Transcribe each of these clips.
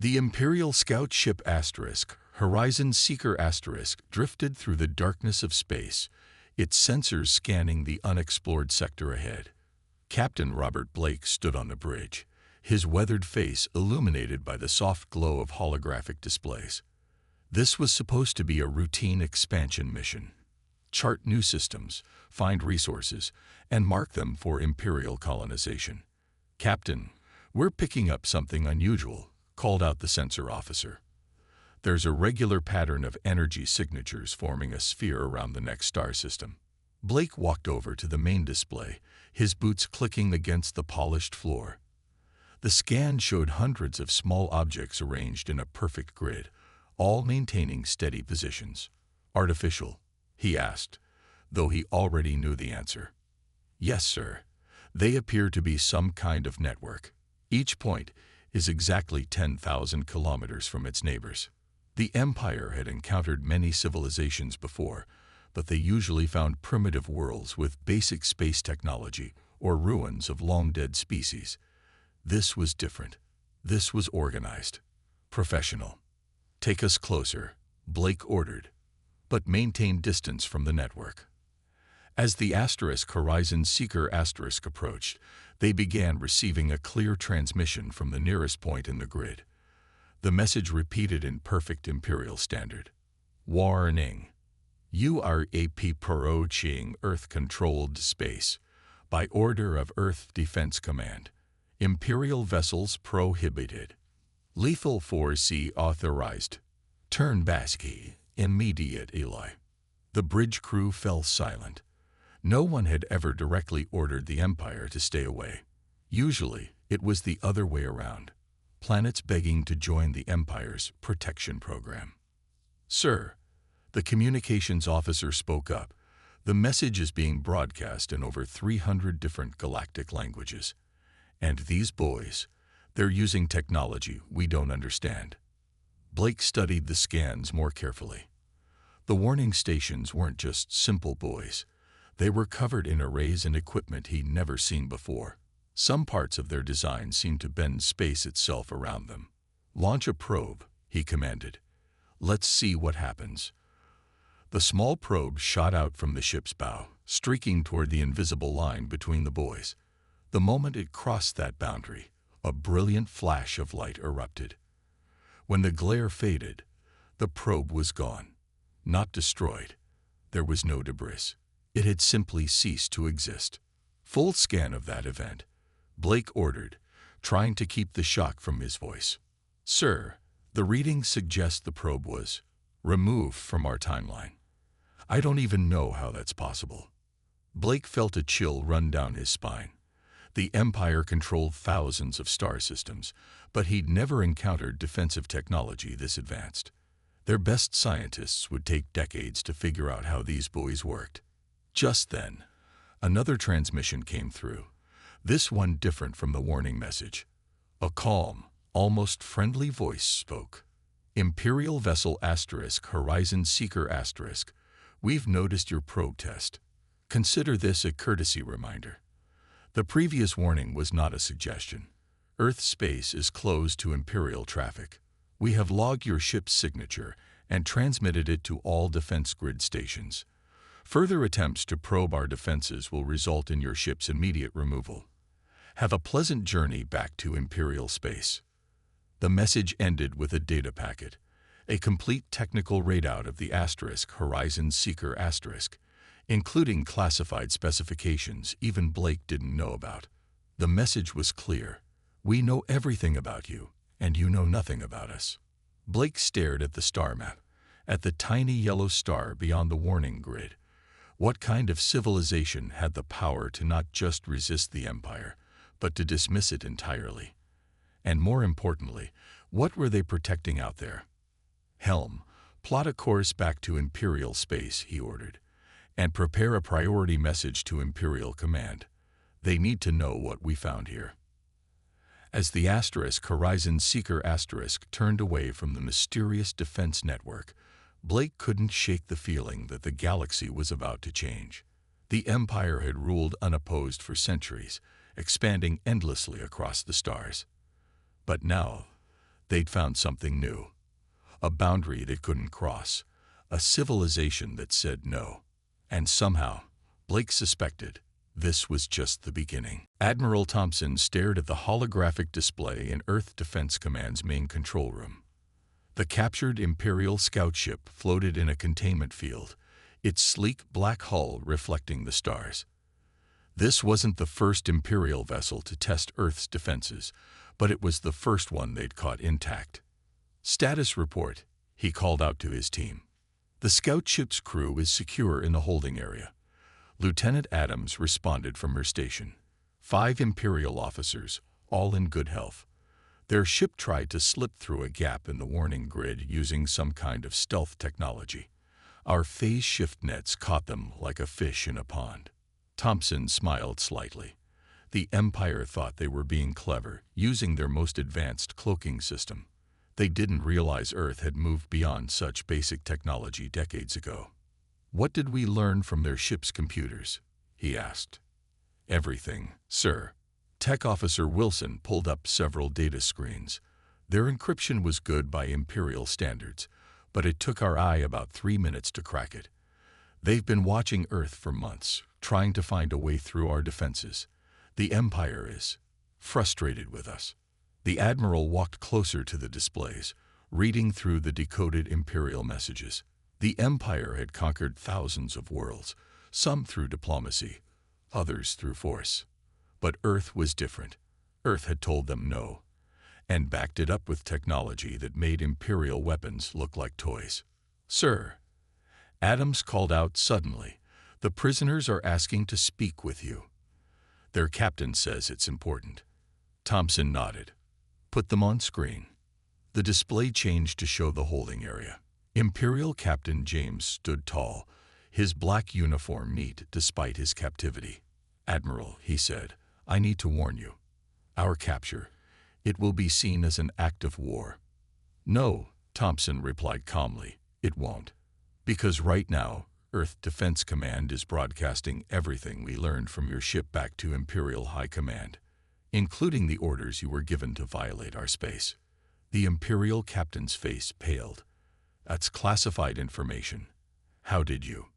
The Imperial Scout ship Horizon Seeker drifted through the darkness of space, its sensors scanning the unexplored sector ahead. Captain Robert Blake stood on the bridge, his weathered face illuminated by the soft glow of holographic displays. This was supposed to be a routine expansion mission. Chart new systems, find resources, and mark them for Imperial colonization. "Captain, we're picking up something unusual," called out the sensor officer. "There's a regular pattern of energy signatures forming a sphere around the next star system." Blake walked over to the main display, his boots clicking against the polished floor. The scan showed hundreds of small objects arranged in a perfect grid, all maintaining steady positions. "Artificial?" he asked, though he already knew the answer. "Yes, sir. They appear to be some kind of network. Each point is exactly 10,000 kilometers from its neighbors." The Empire had encountered many civilizations before, but they usually found primitive worlds with basic space technology or ruins of long-dead species. This was different. This was organized. Professional. "Take us closer," Blake ordered, but maintain distance from the network. As the Horizon Seeker approached, they began receiving a clear transmission from the nearest point in the grid. The message repeated in perfect Imperial standard. "Warning. You are approaching Earth-controlled space. By order of Earth Defense Command. Imperial vessels prohibited. Lethal force authorized. Turn back immediately." The bridge crew fell silent. No one had ever directly ordered the Empire to stay away. Usually, it was the other way around. Planets begging to join the Empire's protection program. "Sir," the communications officer spoke up, "the message is being broadcast in over 300 different galactic languages. And these boys, they're using technology we don't understand." Blake studied the scans more carefully. The warning stations weren't just simple buoys. They were covered in arrays and equipment he'd never seen before. Some parts of their design seemed to bend space itself around them. "Launch a probe," he commanded. "Let's see what happens." The small probe shot out from the ship's bow, streaking toward the invisible line between the buoys. The moment it crossed that boundary, a brilliant flash of light erupted. When the glare faded, the probe was gone. Not destroyed. There was no debris. It had simply ceased to exist. "Full scan of that event," Blake ordered, trying to keep the shock from his voice. "Sir, the readings suggest the probe was removed from our timeline. I don't even know how that's possible." Blake felt a chill run down his spine. The Empire controlled thousands of star systems, but he'd never encountered defensive technology this advanced. Their best scientists would take decades to figure out how these buoys worked. Just then, another transmission came through, this one different from the warning message. A calm, almost friendly voice spoke. "Imperial Vessel Horizon Seeker we've noticed your probe test. Consider this a courtesy reminder. The previous warning was not a suggestion. Earth space is closed to Imperial traffic. We have logged your ship's signature and transmitted it to all defense grid stations. Further attempts to probe our defenses will result in your ship's immediate removal. Have a pleasant journey back to Imperial space." The message ended with a data packet, a complete technical readout of the Horizon Seeker including classified specifications even Blake didn't know about. The message was clear. "We know everything about you, and you know nothing about us." Blake stared at the star map, at the tiny yellow star beyond the warning grid. What kind of civilization had the power to not just resist the Empire, but to dismiss it entirely? And more importantly, what were they protecting out there? "Helm, plot a course back to Imperial space," he ordered, "and prepare a priority message to Imperial Command. They need to know what we found here." As the Horizon Seeker turned away from the mysterious defense network, Blake couldn't shake the feeling that the galaxy was about to change. The Empire had ruled unopposed for centuries, expanding endlessly across the stars. But now, They'd found something new, a boundary they couldn't cross, a civilization that said no. And somehow, Blake suspected this was just the beginning. Admiral Thompson stared at the holographic display in Earth Defense Command's main control room. The captured Imperial scout ship floated in a containment field, its sleek black hull reflecting the stars. This wasn't the first Imperial vessel to test Earth's defenses, but it was the first one they'd caught intact. "Status report," he called out to his team. "The scout ship's crew is secure in the holding area." Lieutenant Adams responded from her station. 5 Imperial officers, all in good health. Their ship tried to slip through a gap in the warning grid using some kind of stealth technology. Our phase shift nets caught them like a fish in a pond. Thompson smiled slightly. The Empire thought they were being clever, using their most advanced cloaking system. They didn't realize Earth had moved beyond such basic technology decades ago. "What did we learn from their ship's computers?" he asked. "Everything, sir." Tech Officer Wilson pulled up several data screens. Their encryption was good by Imperial standards, but it took our eye about 3 minutes to crack it. They've been watching Earth for months, trying to find a way through our defenses. The Empire is frustrated with us. The Admiral walked closer to the displays, reading through the decoded Imperial messages. The Empire had conquered thousands of worlds, some through diplomacy, others through force. But Earth was different. Earth had told them no, and backed it up with technology that made Imperial weapons look like toys. "Sir," Adams called out suddenly, "the prisoners are asking to speak with you. Their captain says it's important." Thompson nodded. "Put them on screen." The display changed to show the holding area. Imperial Captain James stood tall, his black uniform neat despite his captivity. "Admiral," he said, "I need to warn you. Our capture, it will be seen as an act of war." "No," Thompson replied calmly, "it won't. Because right now, Earth Defense Command is broadcasting everything we learned from your ship back to Imperial High Command, including the orders you were given to violate our space." The Imperial captain's face paled. "That's classified information. How did you—"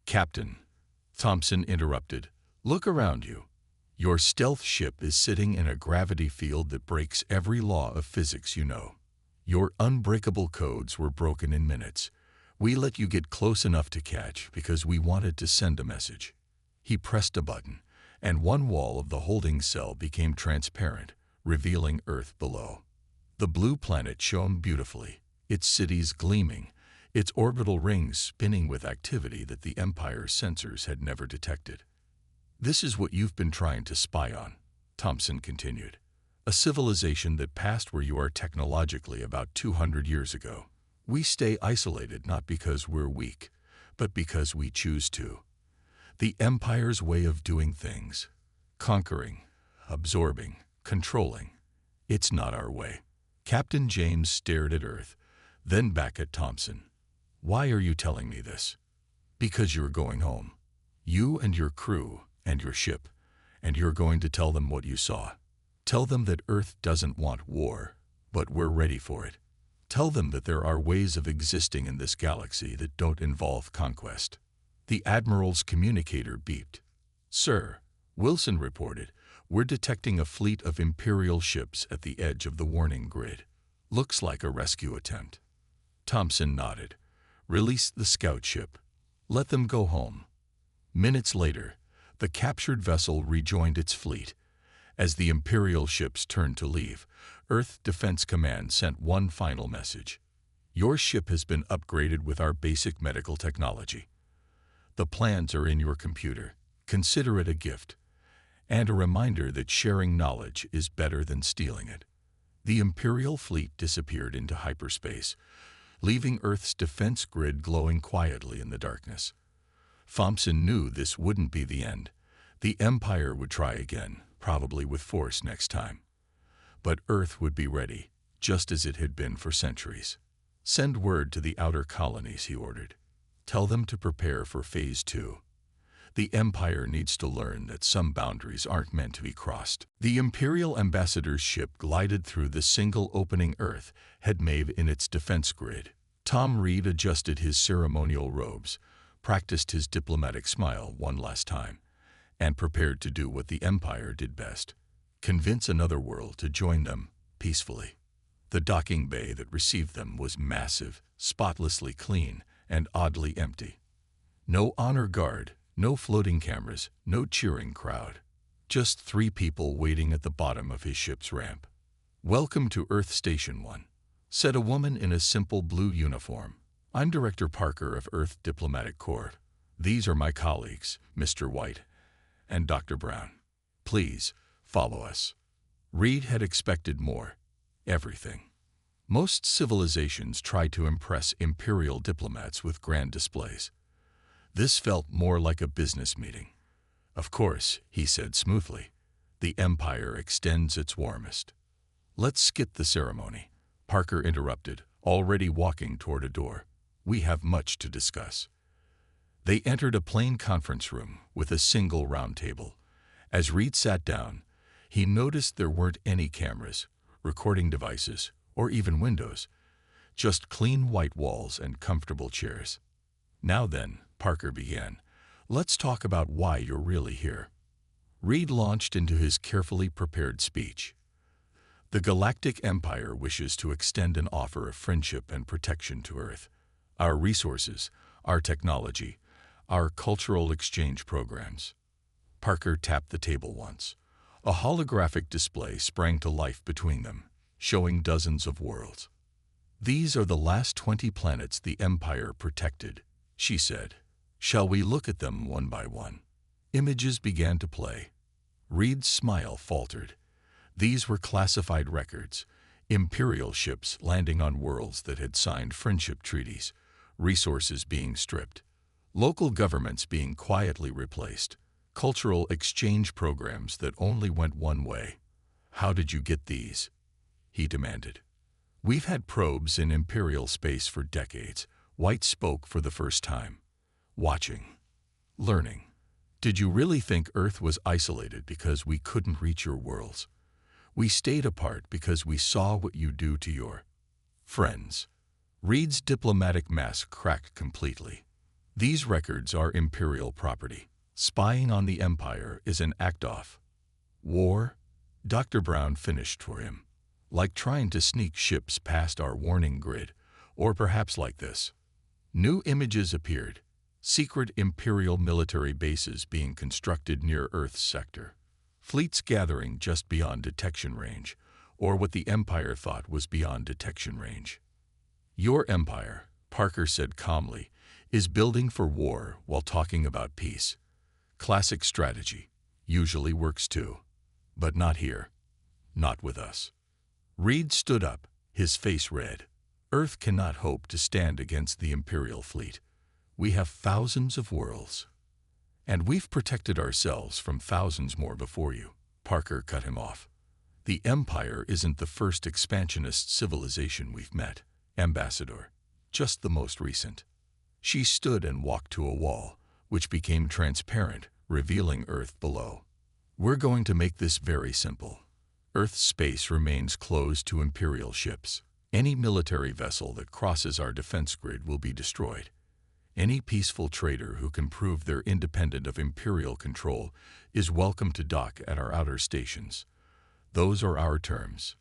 "Captain," Thompson interrupted, "look around you. Your stealth ship is sitting in a gravity field that breaks every law of physics you know. Your unbreakable codes were broken in minutes. We let you get close enough to catch because we wanted to send a message." He pressed a button, and one wall of the holding cell became transparent, revealing Earth below. The blue planet shone beautifully, its cities gleaming, its orbital rings spinning with activity that the Empire's sensors had never detected. "This is what you've been trying to spy on," Thompson continued. "A civilization that passed where you are technologically about 200 years ago. We stay isolated not because we're weak, but because we choose to. The Empire's way of doing things, conquering, absorbing, controlling, it's not our way." Captain James stared at Earth, then back at Thompson. "Why are you telling me this?" "Because you're going home. You and your crew and your ship, and you're going to tell them what you saw. Tell them that Earth doesn't want war, but we're ready for it. Tell them that there are ways of existing in this galaxy that don't involve conquest." The Admiral's communicator beeped. "Sir," Wilson reported, "we're detecting a fleet of Imperial ships at the edge of the warning grid. Looks like a rescue attempt." Thompson nodded. "Release the scout ship. Let them go home." Minutes later, the captured vessel rejoined its fleet. As the Imperial ships turned to leave, Earth Defense Command sent one final message. "Your ship has been upgraded with our basic medical technology. The plans are in your computer. Consider it a gift, and a reminder that sharing knowledge is better than stealing it." The Imperial fleet disappeared into hyperspace, leaving Earth's defense grid glowing quietly in the darkness. Thompson knew this wouldn't be the end. The Empire would try again, probably with force next time. But Earth would be ready, just as it had been for centuries. "Send word to the outer colonies," he ordered. "Tell them to prepare for Phase 2. The Empire needs to learn that some boundaries aren't meant to be crossed. The Imperial ambassador's ship glided through the single opening Earth had made in its defense grid. Tom Reed adjusted his ceremonial robes, practiced his diplomatic smile one last time, and prepared to do what the Empire did best: convince another world to join them peacefully. The docking bay that received them was massive, spotlessly clean, and oddly empty. No honor guard, no floating cameras, no cheering crowd. Just 3 people waiting at the bottom of his ship's ramp. "Welcome to Earth Station 1, said a woman in a simple blue uniform. "I'm Director Parker of Earth Diplomatic Corps. These are my colleagues, Mr. White and Dr. Brown. Please, follow us." Reed had expected more. Everything. Most civilizations try to impress imperial diplomats with grand displays. This felt more like a business meeting. "Of course," he said smoothly, "the Empire extends its warmest." "Let's skip the ceremony," Parker interrupted, already walking toward a door. "We have much to discuss." They entered a plain conference room with a single round table. As Reed sat down, he noticed there weren't any cameras, recording devices, or even windows. Just clean white walls and comfortable chairs. "Now then," Parker began, "let's talk about why you're really here." Reed launched into his carefully prepared speech. "The Galactic Empire wishes to extend an offer of friendship and protection to Earth. Our resources, our technology, our cultural exchange programs." Parker tapped the table once. A holographic display sprang to life between them, showing dozens of worlds. "These are the last 20 planets the Empire protected," she said. "Shall we look at them one by one?" Images began to play. Reed's smile faltered. These were classified records, Imperial ships landing on worlds that had signed friendship treaties, resources being stripped, local governments being quietly replaced, cultural exchange programs that only went one way. "How did you get these?" he demanded. "We've had probes in Imperial space for decades." White spoke for the first time. "Watching. Learning. Did you really think Earth was isolated because we couldn't reach your worlds? We stayed apart because we saw what you do to your friends." Reed's diplomatic mask cracked completely. "These records are Imperial property. Spying on the Empire is an act of war." Dr. Brown finished for him. "Like trying to sneak ships past our warning grid, or perhaps like this." New images appeared. Secret Imperial military bases being constructed near Earth's sector. Fleets gathering just beyond detection range, or what the Empire thought was beyond detection range. "Your Empire," Parker said calmly, "is building for war while talking about peace. Classic strategy. Usually works too. But not here. Not with us." Reed stood up, his face red. "Earth cannot hope to stand against the Imperial fleet. We have thousands of worlds. And we've protected ourselves from thousands more before you." Parker cut him off. "The Empire isn't the first expansionist civilization we've met, Ambassador. Just the most recent." She stood and walked to a wall, which became transparent, revealing Earth below. "We're going to make this very simple. Earth's space remains closed to Imperial ships. Any military vessel that crosses our defense grid will be destroyed. Any peaceful trader who can prove they're independent of Imperial control is welcome to dock at our outer stations. Those are our terms."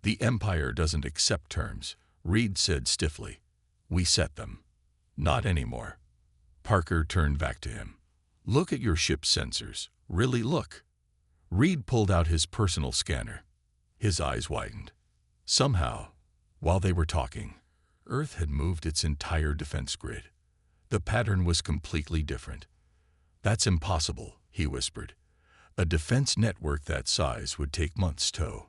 "The Empire doesn't accept terms," Reed said stiffly. "We set them." "Not anymore." Parker turned back to him. "Look at your ship's sensors. Really look." Reed pulled out his personal scanner. His eyes widened. Somehow, while they were talking, Earth had moved its entire defense grid. The pattern was completely different. "That's impossible," he whispered. "A defense network that size would take months to."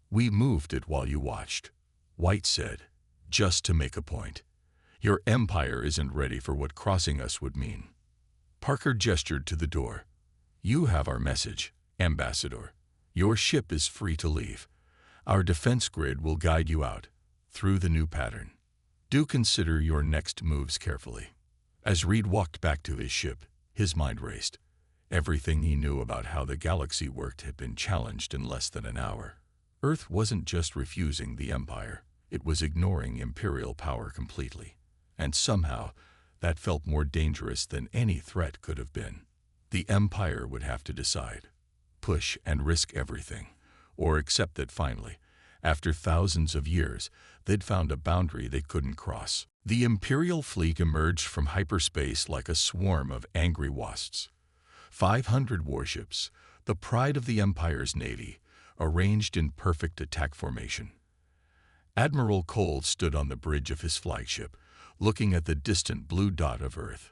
"We moved it while you watched," White said, "just to make a point. Your Empire isn't ready for what crossing us would mean." Parker gestured to the door. "You have our message, Ambassador. Your ship is free to leave. Our defense grid will guide you out, through the new pattern. Do consider your next moves carefully." As Reed walked back to his ship, His mind raced. Everything he knew about how the galaxy worked had been challenged in less than an hour. Earth wasn't just refusing the Empire, it was ignoring Imperial power completely. And somehow, that felt more dangerous than any threat could have been. The Empire would have to decide. Push and risk everything, or accept that finally, after thousands of years, they'd found a boundary they couldn't cross. The Imperial fleet emerged from hyperspace like a swarm of angry wasps. 500 warships, the pride of the Empire's navy, arranged in perfect attack formation. Admiral Cole stood on the bridge of his flagship, looking at the distant blue dot of Earth.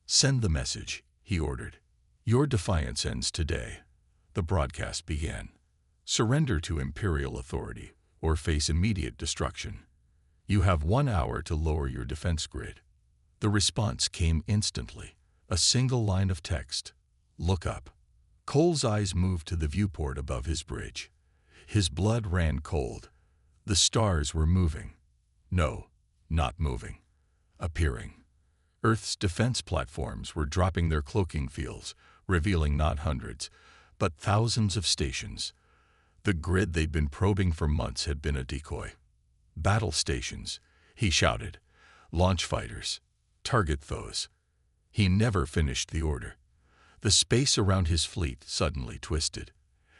"Send the message," he ordered. "Your defiance ends today." The broadcast began. "Surrender to Imperial authority, or face immediate destruction. You have 1 hour to lower your defense grid." The response came instantly. A single line of text. "Look up." Cole's eyes moved to the viewport above his bridge. His blood ran cold. The stars were moving. No, not moving. Appearing. Earth's defense platforms were dropping their cloaking fields, revealing not hundreds, but thousands of stations. The grid they'd been probing for months had been a decoy. "Battle stations," he shouted. "Launch fighters. Target those." He never finished the order. The space around his fleet suddenly twisted.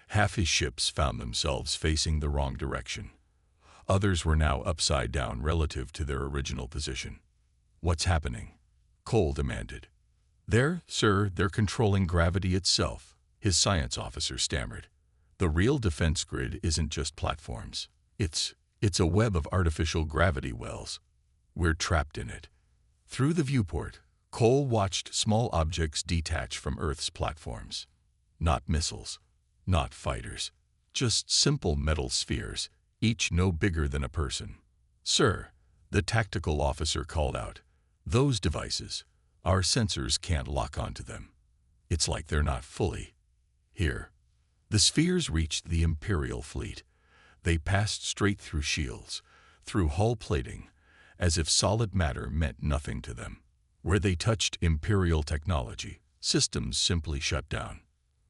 Half his ships found themselves facing the wrong direction. Others were now upside down relative to their original position. "What's happening?" Cole demanded. "There, sir, they're controlling gravity itself," his science officer stammered. "The real defense grid isn't just platforms. It's a web of artificial gravity wells. We're trapped in it." Through the viewport, Cole watched small objects detach from Earth's platforms. Not missiles, not fighters, just simple metal spheres, each no bigger than a person. "Sir," the tactical officer called out, "those devices, our sensors can't lock onto them. It's like they're not fully here." The spheres reached the Imperial fleet. They passed straight through shields, through hull plating, as if solid matter meant nothing to them. Where they touched Imperial technology, systems simply shut down.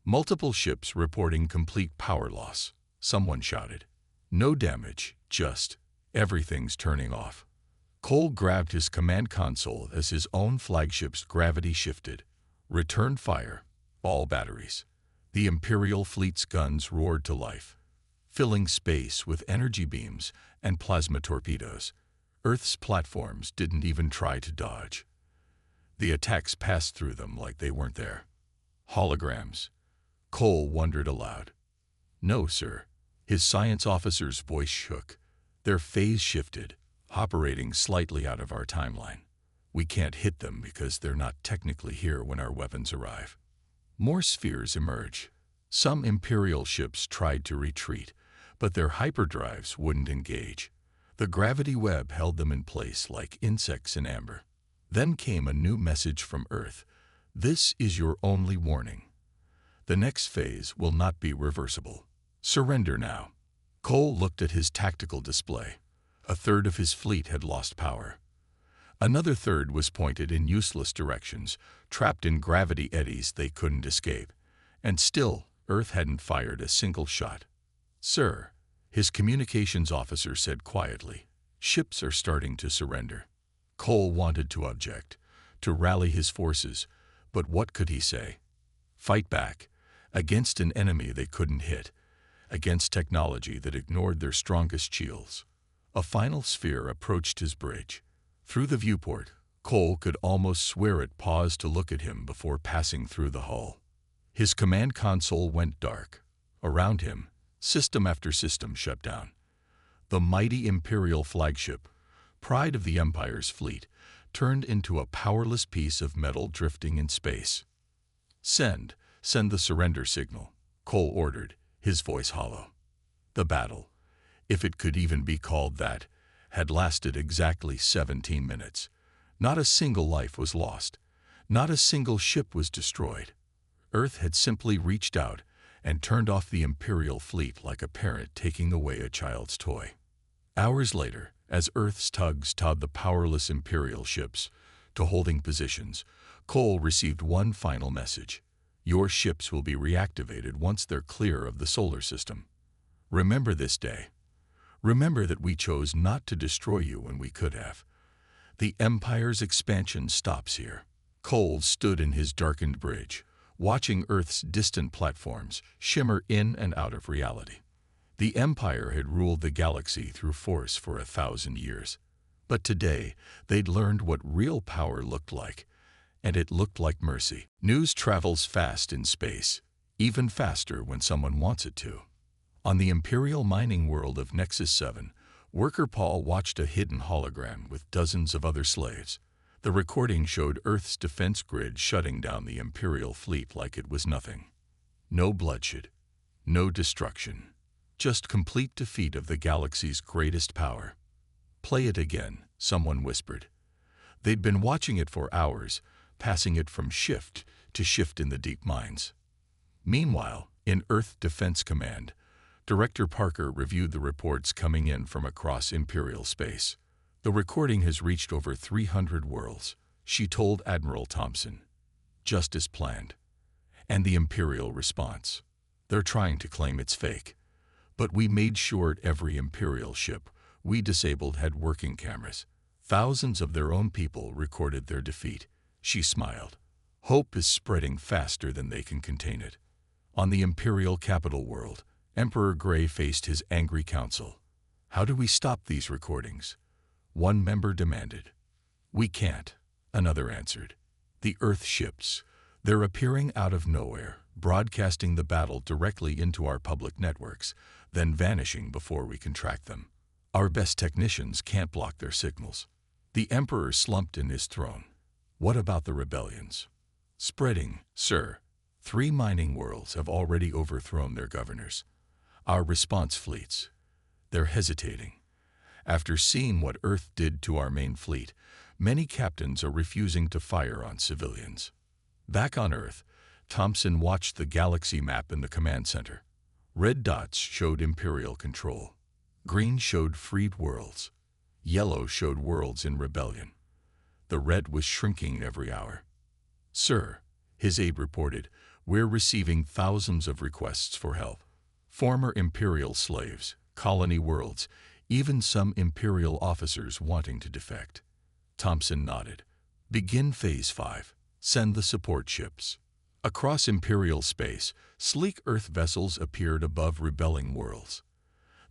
Multiple ships reporting complete power loss. Someone shouted. "No damage, just everything's turning off." Cole grabbed his command console as his own flagship's gravity shifted. "Return fire, all batteries." The Imperial fleet's guns roared to life, filling space with energy beams and plasma torpedoes. Earth's platforms didn't even try to dodge. The attacks passed through them like they weren't there. "Holograms?" Cole wondered aloud. "No, sir." His science officer's voice shook. "Their phase shifted, operating slightly out of our timeline. We can't hit them because they're not technically here when our weapons arrive." More spheres emerge. Some Imperial ships tried to retreat, but their hyperdrives wouldn't engage. The gravity web held them in place like insects in amber. Then came a new message from Earth. "This is your only warning. The next phase will not be reversible. Surrender now." Cole looked at his tactical display. A third of his fleet had lost power. Another third was pointed in useless directions, trapped in gravity eddies they couldn't escape. And still, Earth hadn't fired a single shot. "Sir," his communications officer said quietly, "ships are starting to surrender." Cole wanted to object, to rally his forces, but what could he say? Fight back, against an enemy they couldn't hit, against technology that ignored their strongest shields. A final sphere approached his bridge. Through the viewport, Cole could almost swear it paused to look at him before passing through the hull. His command console went dark. Around him, system after system shut down. The mighty Imperial flagship, pride of the Empire's fleet, turned into a powerless piece of metal drifting in space. Send the surrender signal," Cole ordered, his voice hollow. The battle, if it could even be called that, had lasted exactly 17 minutes. Not a single life was lost. Not a single ship was destroyed. Earth had simply reached out and turned off the Imperial fleet like a parent taking away a child's toy. Hours later, as Earth's tugs towed the powerless Imperial ships to holding positions, Cole received one final message. Your ships will be reactivated once they're clear of the solar system. Remember this day. Remember that we chose not to destroy you when we could have. The Empire's expansion stops here. Cole stood in his darkened bridge, watching Earth's distant platforms shimmer in and out of reality. The Empire had ruled the galaxy through force for 1,000 years. But today, they'd learned what real power looked like, and it looked like mercy. News travels fast in space, even faster when someone wants it to. On the Imperial mining world of Nexus 7, worker Paul watched a hidden hologram with dozens of other slaves. The recording showed Earth's defense grid shutting down the Imperial fleet like it was nothing. No bloodshed, no destruction, just complete defeat of the galaxy's greatest power. Play it again, someone whispered. They'd been watching it for hours, passing it from shift to shift in the deep mines. Meanwhile, in Earth Defense Command, Director Parker reviewed the reports coming in from across Imperial space. The recording has reached over 300 worlds, she told Admiral Thompson. Just as planned. And the Imperial response. They're trying to claim it's fake. But we made sure every Imperial ship we disabled had working cameras. Thousands of their own people recorded their defeat. She smiled. Hope is spreading faster than they can contain it. On the Imperial capital world, Emperor Grey faced his angry council. How do we stop these recordings? One member demanded. We can't, another answered. The Earth ships, they're appearing out of nowhere, broadcasting the battle directly into our public networks, then vanishing before we can track them. Our best technicians can't block their signals. The Emperor slumped in his throne. What about the rebellions? Spreading, sir. 3 mining worlds have already overthrown their governors. Our response fleets, they're hesitating. After seeing what Earth did to our main fleet, many captains are refusing to fire on civilians. Back on Earth, Thompson watched the galaxy map in the command center. Red dots showed Imperial control. Green showed freed worlds. Yellow showed worlds in rebellion. The red was shrinking every hour. Sir, his aide reported, we're receiving thousands of requests for help. Former Imperial slaves, colony worlds, even some Imperial officers wanting to defect. Thompson nodded. Begin Phase 5. Send the support ships. Across Imperial space, sleek Earth vessels appeared above rebelling worlds.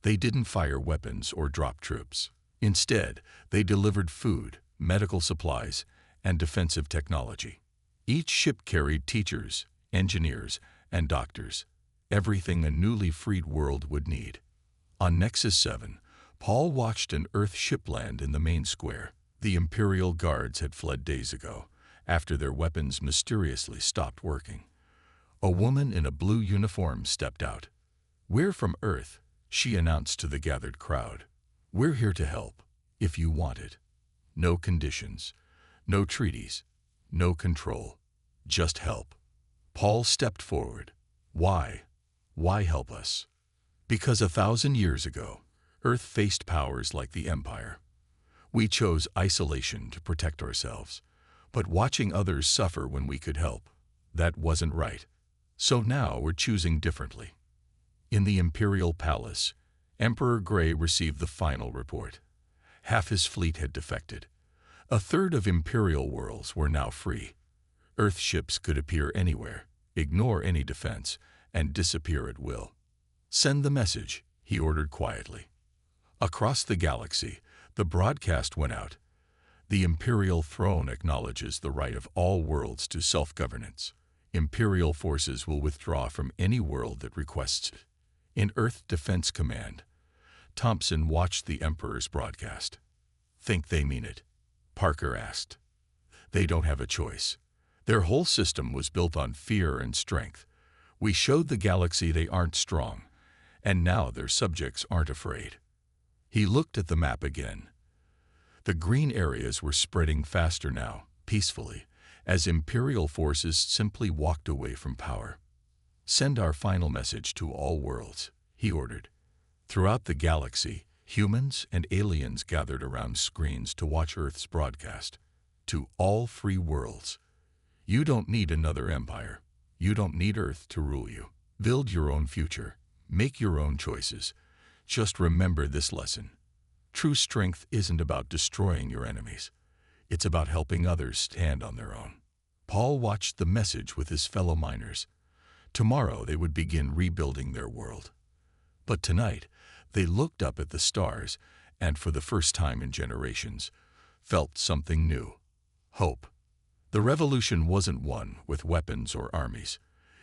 They didn't fire weapons or drop troops. Instead, they delivered food, medical supplies, and defensive technology. Each ship carried teachers, engineers, and doctors, everything a newly freed world would need. On Nexus 7, Paul watched an Earth ship land in the main square. The Imperial guards had fled days ago, after their weapons mysteriously stopped working. A woman in a blue uniform stepped out. We're from Earth, she announced to the gathered crowd. We're here to help, if you want it. No conditions, no treaties, no control, just help. Paul stepped forward. Why? Why help us? Because 1,000 years ago, Earth faced powers like the Empire. We chose isolation to protect ourselves, but watching others suffer when we could help, that wasn't right. So now we're choosing differently. In the Imperial Palace, Emperor Grey received the final report. Half his fleet had defected. 1/3 of Imperial worlds were now free. Earth ships could appear anywhere, ignore any defense, and disappear at will. Send the message, he ordered quietly. Across the galaxy, the broadcast went out. The Imperial throne acknowledges the right of all worlds to self-governance. Imperial forces will withdraw from any world that requests it. In Earth Defense Command, Thompson watched the Emperor's broadcast. Think they mean it? Parker asked. They don't have a choice. Their whole system was built on fear and strength. We showed the galaxy they aren't strong, and now their subjects aren't afraid. He looked at the map again. The green areas were spreading faster now, peacefully, as Imperial forces simply walked away from power. Send our final message to all worlds, he ordered. Throughout the galaxy, humans and aliens gathered around screens to watch Earth's broadcast. To all free worlds, You don't need another empire. You don't need Earth to rule you. Build your own future. Make your own choices. Just remember this lesson. True strength isn't about destroying your enemies. It's about helping others stand on their own. Paul watched the message with his fellow miners. Tomorrow they would begin rebuilding their world. But tonight, they looked up at the stars and, for the first time in generations, felt something new. Hope. The revolution wasn't won with weapons or armies.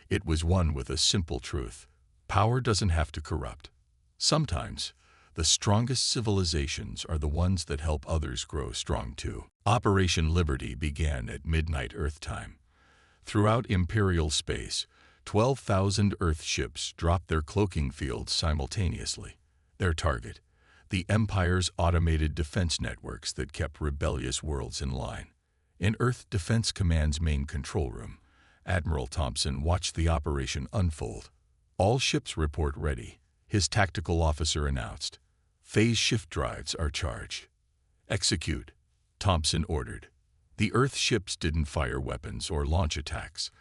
It was won with a simple truth. Power doesn't have to corrupt. Sometimes, the strongest civilizations are the ones that help others grow strong too. Operation Liberty began at midnight Earth time. Throughout Imperial space, 12,000 Earth ships dropped their cloaking fields simultaneously. Their target, the Empire's automated defense networks that kept rebellious worlds in line. In Earth Defense Command's main control room, Admiral Thompson watched the operation unfold. All ships report ready, his tactical officer announced. Phase shift drives are charged. Execute, Thompson ordered. The Earth ships didn't fire weapons or launch attacks.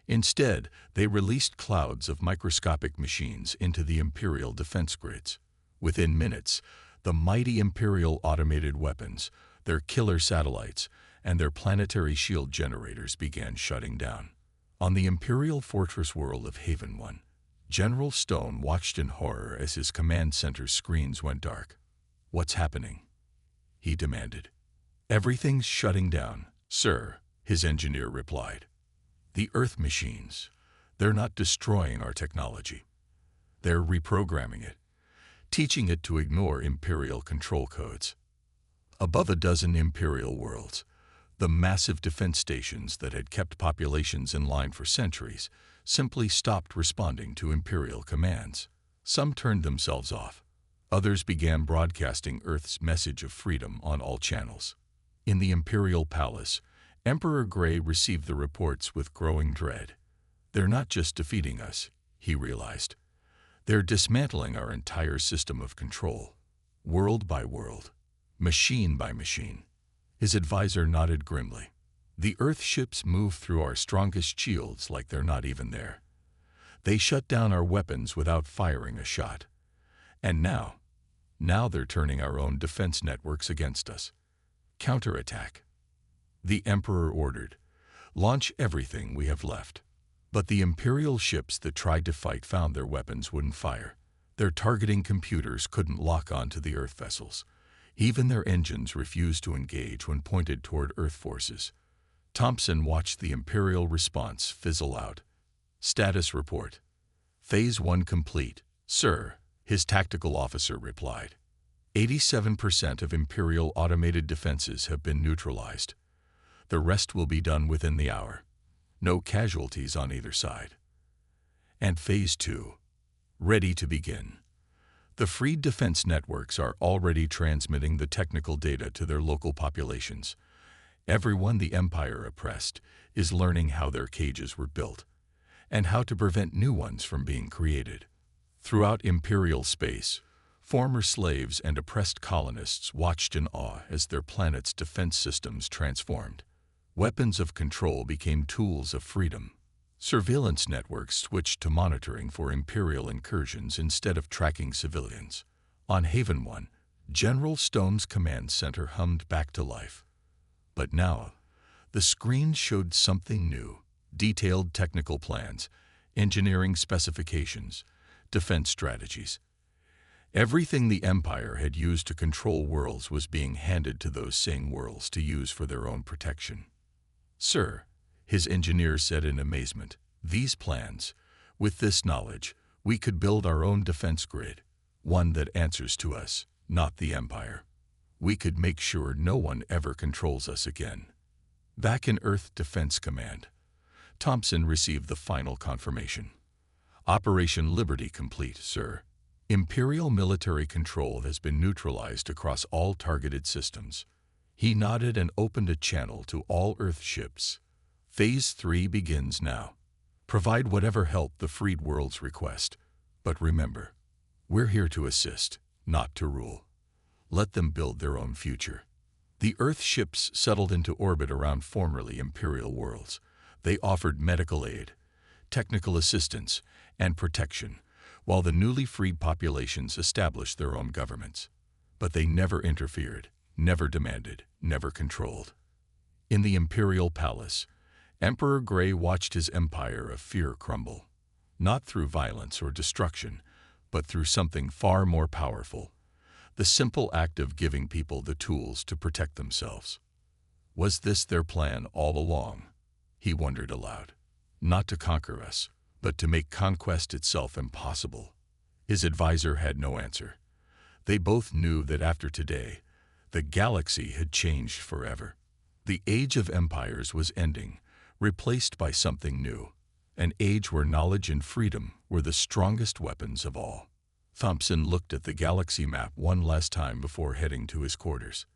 Instead, they released clouds of microscopic machines into the Imperial defense grids. Within minutes, the mighty Imperial automated weapons, their killer satellites, and their planetary shield generators began shutting down. On the Imperial fortress world of Haven 1, General Stone watched in horror as his command center's screens went dark. "What's happening?" he demanded. "Everything's shutting down, sir," his engineer replied. "The Earth machines, they're not destroying our technology. They're reprogramming it, teaching it to ignore Imperial control codes." Above a dozen Imperial worlds, the massive defense stations that had kept populations in line for centuries simply stopped responding to Imperial commands. Some turned themselves off. Others began broadcasting Earth's message of freedom on all channels. In the Imperial Palace, Emperor Grey received the reports with growing dread. "They're not just defeating us," he realized. "They're dismantling our entire system of control, world by world, machine by machine." His advisor nodded grimly. "The Earth ships move through our strongest shields like they're not even there. They shut down our weapons without firing a shot. And now they're turning our own defense networks against us. Counterattack." The Emperor ordered, "Launch everything we have left." But the Imperial ships that tried to fight found their weapons wouldn't fire. Their targeting computers couldn't lock onto the Earth vessels. Even their engines refused to engage when pointed toward Earth forces. Thompson watched the Imperial response fizzle out. "Status report. Phase 1 complete, sir," his tactical officer replied. 87% of Imperial automated defenses have been neutralized. The rest will be done within the hour. No casualties on either side. And Phase 2, ready to begin. The freed defense networks are already transmitting the technical data to their local populations. Everyone the Empire oppressed is learning how their cages were built and how to prevent new ones from being created. Throughout Imperial space, former slaves and oppressed colonists watched in awe as their planet's defense systems transformed. Weapons of control became tools of freedom. Surveillance networks switched to monitoring for Imperial incursions instead of tracking civilians. On Haven 1, General Stone's command center hummed back to life. But now, the screen showed something new: detailed technical plans, engineering specifications, defense strategies. Everything the Empire had used to control worlds was being handed to those same worlds to use for their own protection. "Sir," his engineer said in amazement, "these plans, with this knowledge, we could build our own defense grid, one that answers to us, not the Empire. We could make sure no one ever controls us again." Back in Earth Defense Command, Thompson received the final confirmation. "Operation Liberty complete, sir. Imperial military control has been neutralized across all targeted systems." He nodded and opened a channel to all Earth ships. "Phase 3 begins now. Provide whatever help the freed worlds request. But remember, we're here to assist, not to rule. Let them build their own future." The Earth ships settled into orbit around formerly Imperial worlds. They offered medical aid, technical assistance, and protection, while the newly freed populations established their own governments. But they never interfered, never demanded, never controlled. In the imperial palace, Emperor Grey watched his empire of fear crumble, not through violence or destruction, but through something far more powerful, the simple act of giving people the tools to protect themselves. Was this their plan all along? He wondered aloud. Not to conquer us, but to make conquest itself impossible. His advisor had no answer. They both knew that after today, the galaxy had changed forever. The age of empires was ending, replaced by something new, an age where knowledge and freedom were the strongest weapons of all. Thompson looked at the galaxy map one last time before heading to his quarters.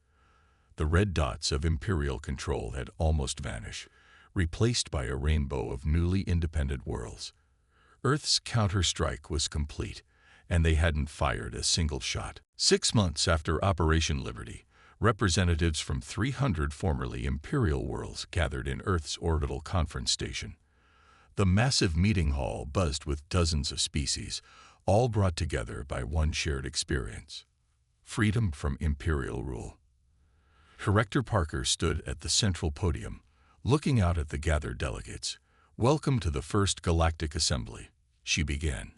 The red dots of imperial control had almost vanished, replaced by a rainbow of newly independent worlds. Earth's counter-strike was complete, and they hadn't fired a single shot. 6 months after Operation Liberty, representatives from 300 formerly imperial worlds gathered in Earth's orbital conference station. The massive meeting hall buzzed with dozens of species, all brought together by one shared experience: freedom from imperial rule. Director Parker stood at the central podium, looking out at the gathered delegates. "Welcome to the first Galactic Assembly," she began.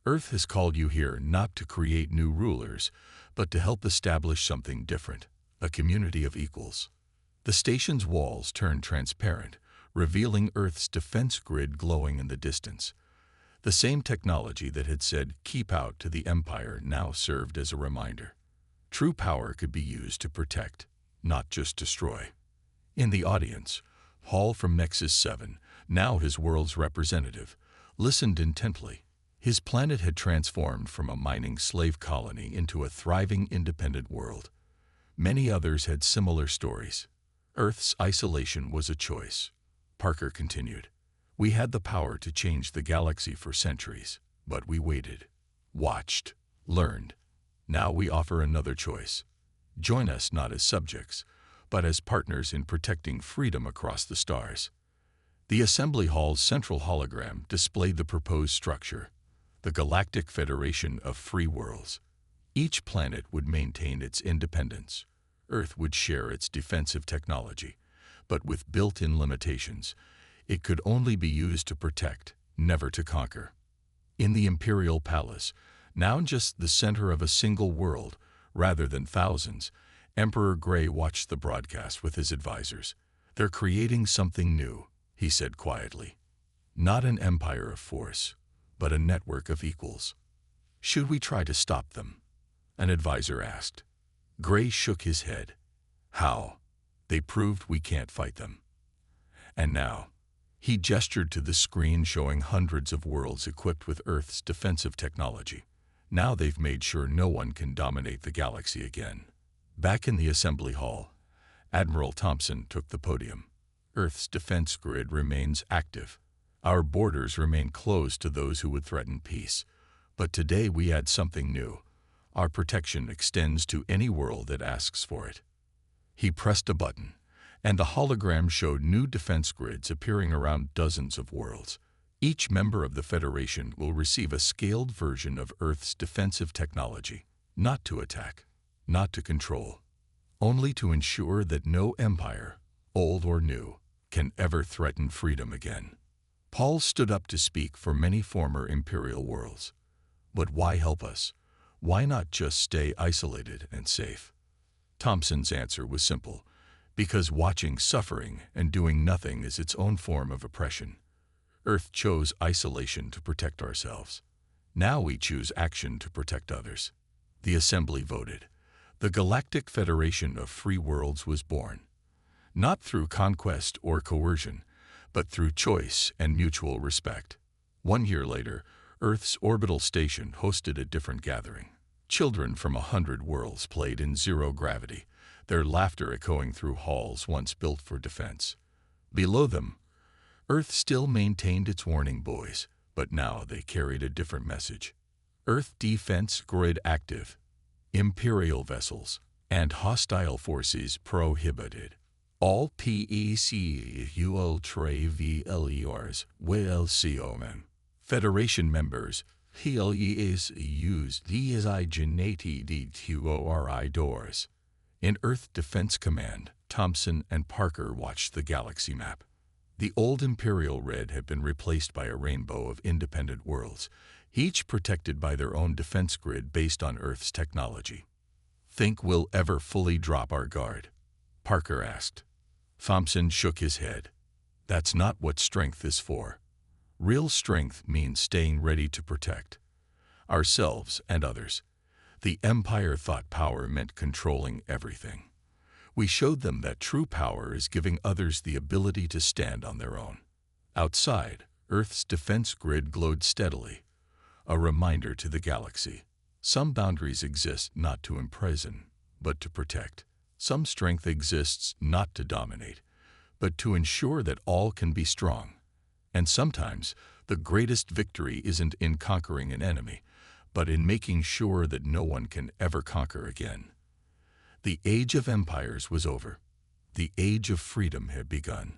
"Earth has called you here not to create new rulers, but to help establish something different, a community of equals." The station's walls turned transparent, revealing Earth's defense grid glowing in the distance. The same technology that had said, "Keep out" to the Empire now served as a reminder. True power could be used to protect, not just destroy. In the audience, Hall from Nexus 7, now his world's representative, listened intently. His planet had transformed from a mining slave colony into a thriving independent world. Many others had similar stories. Earth's isolation was a choice. Parker continued. "We had the power to change the galaxy for centuries, but we waited, watched, learned. Now we offer another choice. Join us not as subjects, but as partners in protecting freedom across the stars." The Assembly Hall's central hologram displayed the proposed structure: the Galactic Federation of Free Worlds. Each planet would maintain its independence. Earth would share its defensive technology, but with built-in limitations. It could only be used to protect, never to conquer. In the Imperial Palace, now just the center of a single world, rather than thousands, Emperor Grey watched the broadcast with his advisors. "They're creating something new," he said quietly. "Not an empire of force, but a network of equals." "Should we try to stop them?" an advisor asked. Grey shook his head. "How? They proved we can't fight them." And now, he gestured to the screen showing hundreds of worlds equipped with Earth's defensive technology. "Now they've made sure no one can dominate the galaxy again." Back in the Assembly Hall, Admiral Thompson took the podium. "Earth's defense grid remains active. Our borders remain closed to those who would threaten peace. But today we add something new. Our protection extends to any world that asks for it." He pressed a button, and the hologram showed new defense grids appearing around dozens of worlds. Each member of the Federation will receive a scaled version of Earth's defensive technology, not to attack, not to control, only to ensure that no empire, old or new, can ever threaten freedom again. Paul stood up to speak for many former imperial worlds. "But why help us? Why not just stay isolated and safe?" Thompson's answer was simple: because watching suffering and doing nothing is its own form of oppression. Earth chose isolation to protect ourselves. Now we choose action to protect others. The Assembly voted. The Galactic Federation of Free Worlds was born. Not through conquest or coercion, but through choice and mutual respect. 1 year later, Earth's orbital station hosted a different gathering. Children from 100 worlds played in zero gravity, their laughter echoing through halls once built for defense. Below them, Earth still maintained its warning buoys, but now they carried a different message. Earth defense grid active. Imperial vessels and hostile forces prohibited. All PECULTRAVLERs WLCOMN. Federation members, PLEs use these iGenatedTORI doors. In Earth Defense Command, Thompson and Parker watched the galaxy map. The old Imperial Red had been replaced by a rainbow of independent worlds, each protected by their own defense grid based on Earth's technology. "Think we'll ever fully drop our guard?" Parker asked. Thompson shook his head. "That's not what strength is for. Real strength means staying ready to protect ourselves and others. The Empire thought power meant controlling everything. We showed them that true power is giving others the ability to stand on their own." Outside, Earth's defense grid glowed steadily, a reminder to the galaxy. Some boundaries exist not to imprison, but to protect. Some strength exists not to dominate, but to ensure that all can be strong. And sometimes, the greatest victory isn't in conquering an enemy, but in making sure that no one can ever conquer again. The age of empires was over. The age of freedom had begun.